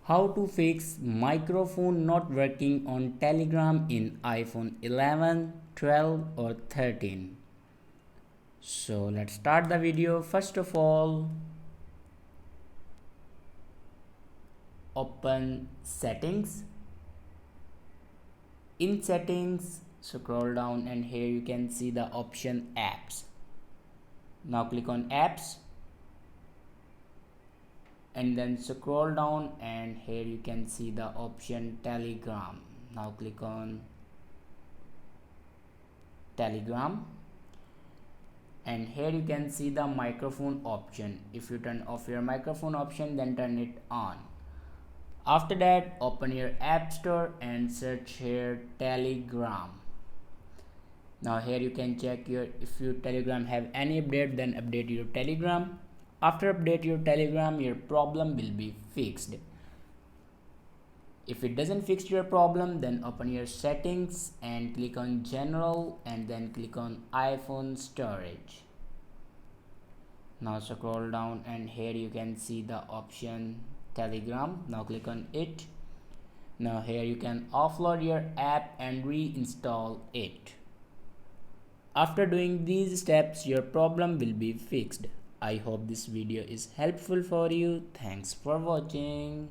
How to fix microphone not working on Telegram in iPhone 11, 12 or 13. So let's start the video. First of all, open settings. In settings, scroll down and here you can see the option apps. Now click on apps and then scroll down and here you can see the option Telegram. Now click on Telegram and here you can see the microphone option. If you turn off your microphone option, then turn it on. After that, open your app store and search here Telegram. Now here you can check if your Telegram have any update, then update your Telegram. After update your Telegram, your problem will be fixed. If it doesn't fix your problem, then open your settings and click on general and then click on iPhone storage. Now scroll down and here you can see the option Telegram. Now click on it. Now here you can offload your app and reinstall it. After doing these steps, your problem will be fixed. I hope this video is helpful for you. Thanks for watching.